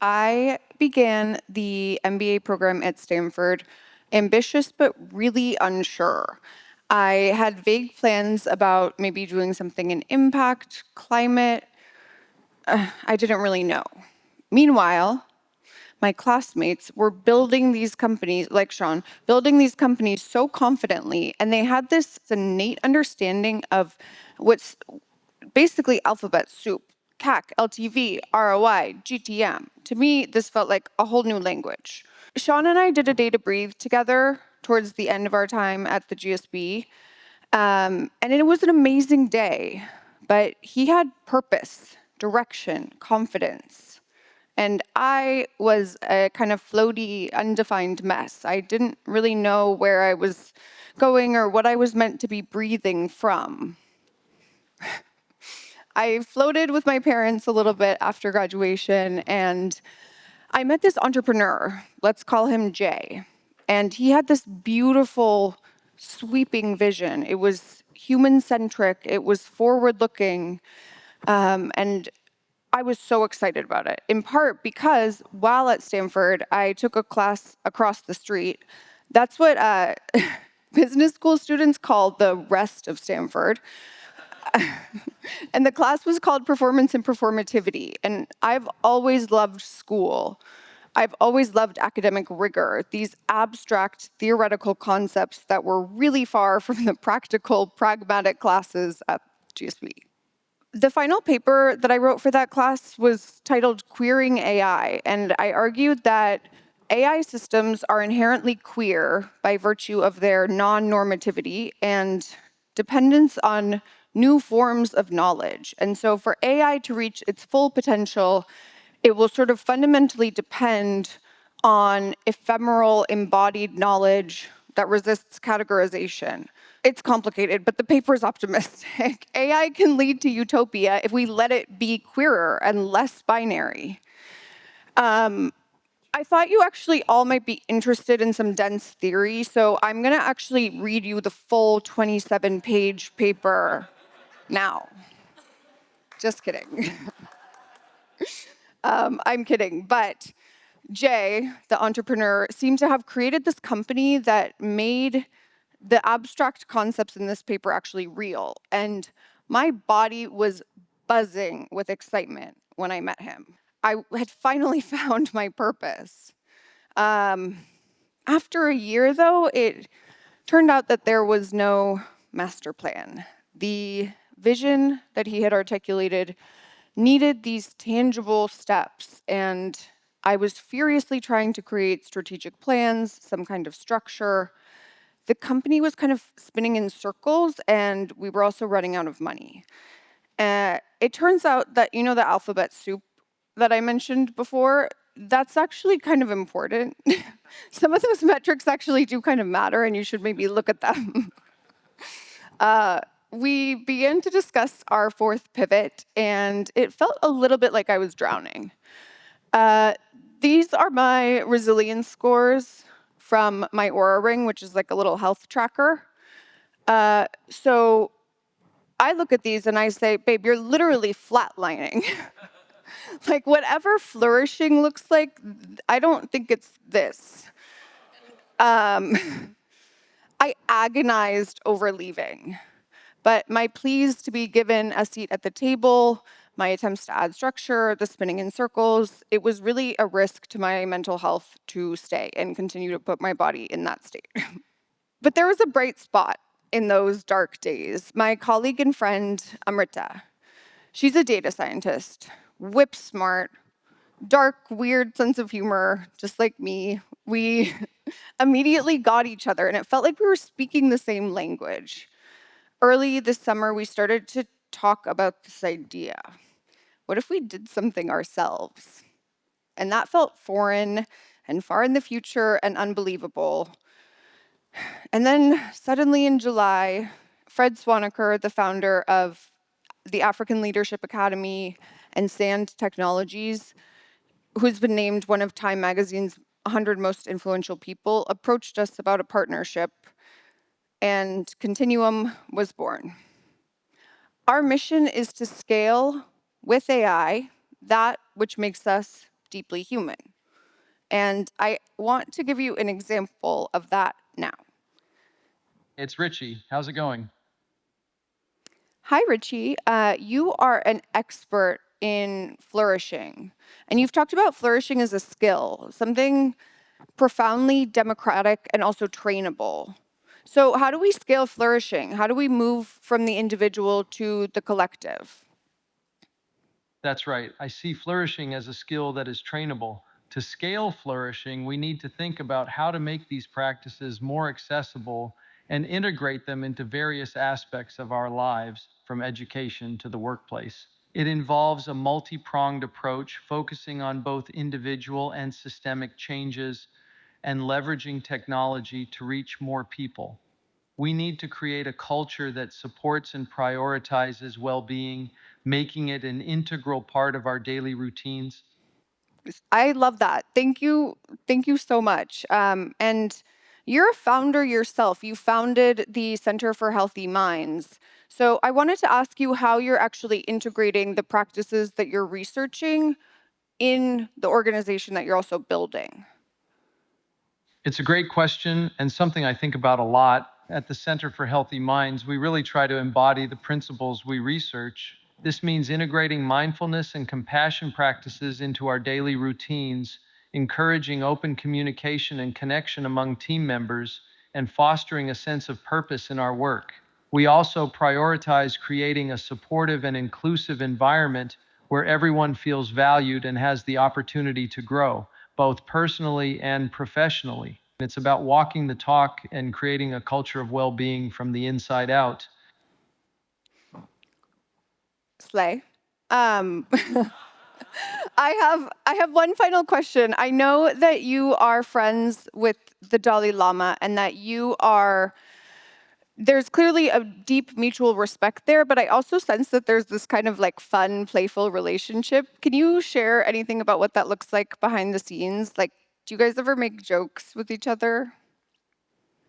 I began the MBA program at Stanford, ambitious but really unsure. I had vague plans about maybe doing something in impact, climate. I didn't really know. Meanwhile, my classmates were building these companies, like Sean, building these companies so confidently, and they had this innate understanding of what's basically alphabet soup: CAC, LTV, ROI, GTM. To me, this felt like a whole new language. Sean and I did a day to breathe together towards the end of our time at the GSB, and it was an amazing day. But he had purpose, direction, confidence. And I was a kind of floaty, undefined mess. I didn't really know where I was going or what I was meant to be breathing from. I floated with my parents a little bit after graduation, and I met this entrepreneur. Let's call him Jay. And he had this beautiful, sweeping vision. It was human-centric, it was forward-looking, and I was so excited about it, in part because while at Stanford, I took a class across the street. That's what business school students call the rest of Stanford. And the class was called Performance and Performativity. And I've always loved school. I've always loved academic rigor, these abstract theoretical concepts that were really far from the practical, pragmatic classes at GSB. The final paper that I wrote for that class was titled Queering AI, and I argued that AI systems are inherently queer by virtue of their non-normativity and dependence on new forms of knowledge. And so for AI to reach its full potential, it will sort of fundamentally depend on ephemeral embodied knowledge that resists categorization. It's complicated, but the paper is optimistic. AI can lead to utopia if we let it be queerer and less binary. I thought you actually all might be interested in some dense theory, so I'm going to actually read you the full 27-page paper now. Just kidding. I'm kidding, but Jay, the entrepreneur, seemed to have created this company that made the abstract concepts in this paper actually real. And my body was buzzing with excitement when I met him. I had finally found my purpose. After a year, though, it turned out that there was no master plan. The vision that he had articulated needed these tangible steps, and I was furiously trying to create strategic plans, some kind of structure. The company was kind of spinning in circles, and we were also running out of money. It turns out that, the alphabet soup that I mentioned before, that's actually kind of important. Some of those metrics actually do kind of matter, and you should maybe look at them. We began to discuss our fourth pivot, and it felt a little bit like I was drowning. These are my resilience scores from my Aura Ring, which is like a little health tracker. So I look at these and I say, babe, you're literally flatlining. Like whatever flourishing looks like, I don't think it's this. I agonized over leaving, but my pleas to be given a seat at the table, my attempts to add structure, the spinning in circles, it was really a risk to my mental health to stay and continue to put my body in that state. But there was a bright spot in those dark days. My colleague and friend, Amrita, she's a data scientist, whip smart, dark, weird sense of humor, just like me. We immediately got each other, and it felt like we were speaking the same language. Early this summer, we started to talk about this idea. What if we did something ourselves? And that felt foreign and far in the future and unbelievable. And then suddenly in July, Fred Swaniker, the founder of the African Leadership Academy and SAND Technologies, who's been named one of Time Magazine's 100 most influential people, approached us about a partnership, and Continuum was born. Our mission is to scale with AI that which makes us deeply human. And I want to give you an example of that now. It's Richie. How's it going? Hi, Richie. You are an expert in flourishing, and you've talked about flourishing as a skill, something profoundly democratic and also trainable. So, how do we scale flourishing? How do we move from the individual to the collective? That's right. I see flourishing as a skill that is trainable. To scale flourishing, we need to think about how to make these practices more accessible and integrate them into various aspects of our lives, from education to the workplace. It involves a multi pronged approach focusing on both individual and systemic changes and leveraging technology to reach more people. We need to create a culture that supports and prioritizes well being, making it an integral part of our daily routines. I love that. Thank you. Thank you so much. And you're a founder yourself. You founded the Center for Healthy Minds. So I wanted to ask you how you're actually integrating the practices that you're researching in the organization that you're also building. It's a great question and something I think about a lot. At the Center for Healthy Minds, we really try to embody the principles we research. This means integrating mindfulness and compassion practices into our daily routines, encouraging open communication and connection among team members, and fostering a sense of purpose in our work. We also prioritize creating a supportive and inclusive environment where everyone feels valued and has the opportunity to grow, both personally and professionally. It's about walking the talk and creating a culture of well being from the inside out. Slay. Um, I have one final question. I know that you are friends with the Dalai Lama and that there's clearly a deep mutual respect there, but I also sense that there's this kind of like fun, playful relationship. Can you share anything about what that looks like behind the scenes? Like, do you guys ever make jokes with each other?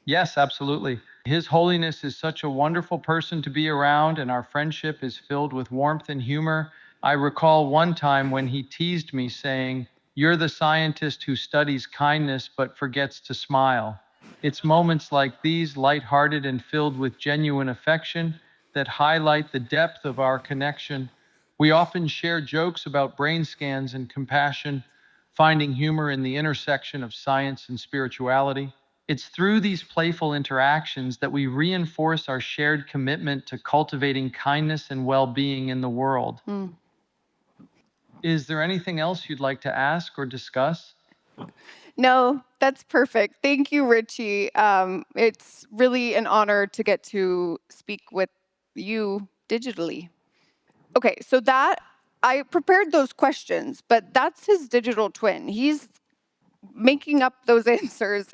Yes, absolutely. His Holiness is such a wonderful person to be around, and our friendship is filled with warmth and humor. I recall one time when he teased me, saying, "You're the scientist who studies kindness but forgets to smile." It's moments like these, lighthearted and filled with genuine affection, that highlight the depth of our connection. We often share jokes about brain scans and compassion, finding humor in the intersection of science and spirituality. It's through these playful interactions that we reinforce our shared commitment to cultivating kindness and well being in the world. Mm. Is there anything else you'd like to ask or discuss? No, that's perfect. Thank you, Richie. It's really an honor to get to speak with you digitally. Okay, so that I prepared those questions, but that's his digital twin. He's making up those answers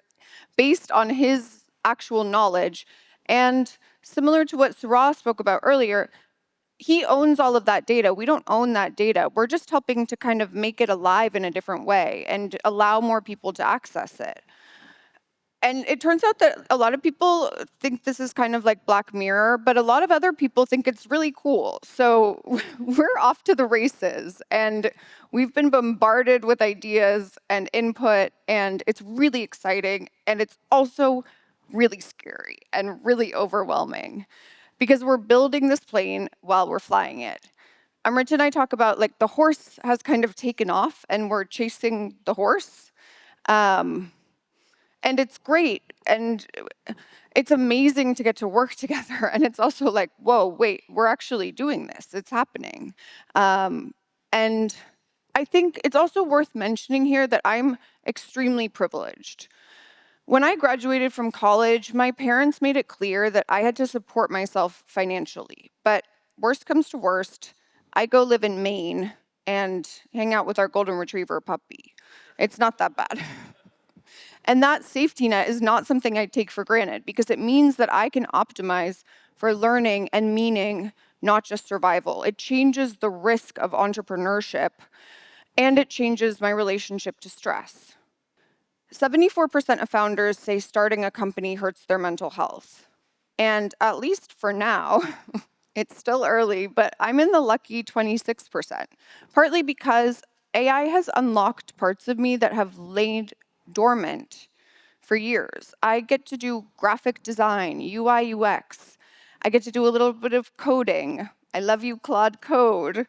based on his actual knowledge. And similar to what Surah spoke about earlier, he owns all of that data. We don't own that data. We're just helping to kind of make it alive in a different way and allow more people to access it. And it turns out that a lot of people think this is kind of like Black Mirror, but a lot of other people think it's really cool. So we're off to the races, and we've been bombarded with ideas and input, and it's really exciting. And it's also really scary and really overwhelming because we're building this plane while we're flying it. Amrit and I talk about like the horse has kind of taken off and we're chasing the horse. Um, and it's great and it's amazing to get to work together, and it's also like, whoa, wait, we're actually doing this, it's happening. And I think it's also worth mentioning here that I'm extremely privileged. When I graduated from college, my parents made it clear that I had to support myself financially, but worst comes to worst, I go live in Maine and hang out with our golden retriever puppy. It's not that bad. And that safety net is not something I take for granted because it means that I can optimize for learning and meaning, not just survival. It changes the risk of entrepreneurship and it changes my relationship to stress. 74% of founders say starting a company hurts their mental health. And at least for now, it's still early, but I'm in the lucky 26%, partly because AI has unlocked parts of me that have laid dormant for years. I get to do graphic design, UI, UX. I get to do a little bit of coding. I love you, Claude Code.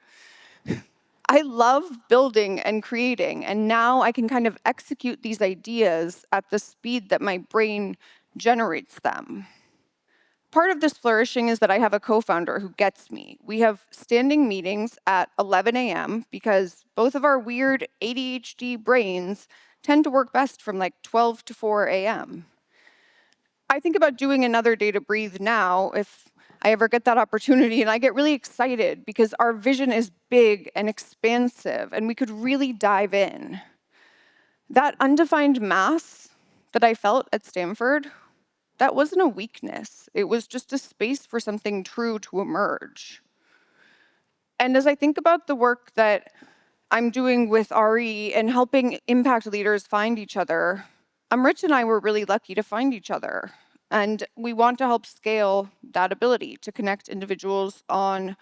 I love building and creating, and now I can kind of execute these ideas at the speed that my brain generates them. Part of this flourishing is that I have a co-founder who gets me. We have standing meetings at 11 a.m. because both of our weird ADHD brains tend to work best from like 12 to 4 a.m. I think about doing another Day to Breathe now if I ever get that opportunity, and I get really excited because our vision is big and expansive, and we could really dive in. That undefined mass that I felt at Stanford, that wasn't a weakness. It was just a space for something true to emerge. And as I think about the work that I'm doing with RE and helping impact leaders find each other, Rich and I were really lucky to find each other. And we want to help scale that ability to connect individuals on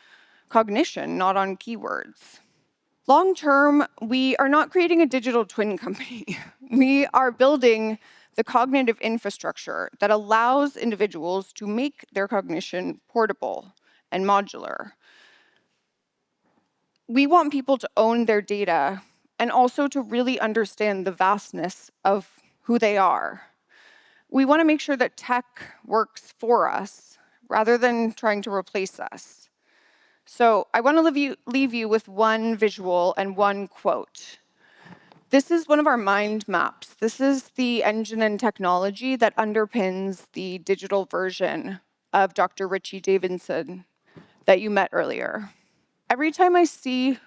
cognition, not on keywords. Long term, we are not creating a digital twin company. We are building the cognitive infrastructure that allows individuals to make their cognition portable and modular. We want people to own their data and also to really understand the vastness of who they are. We want to make sure that tech works for us rather than trying to replace us. So I want to leave you with one visual and one quote. This is one of our mind maps. This is the engine and technology that underpins the digital version of Dr. Richie Davidson that you met earlier. Every time I see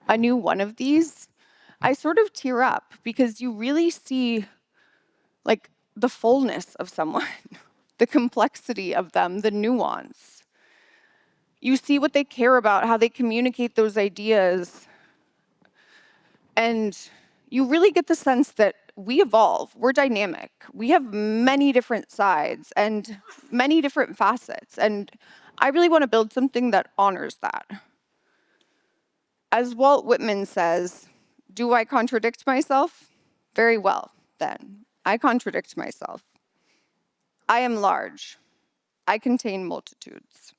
a new one of these, I sort of tear up because you really see like the fullness of someone, the complexity of them, the nuance. You see what they care about, how they communicate those ideas, and you really get the sense that we evolve, we're dynamic, we have many different sides and many different facets, and I really want to build something that honors that. As Walt Whitman says, do I contradict myself? Very well, then. I contradict myself. I am large. I contain multitudes.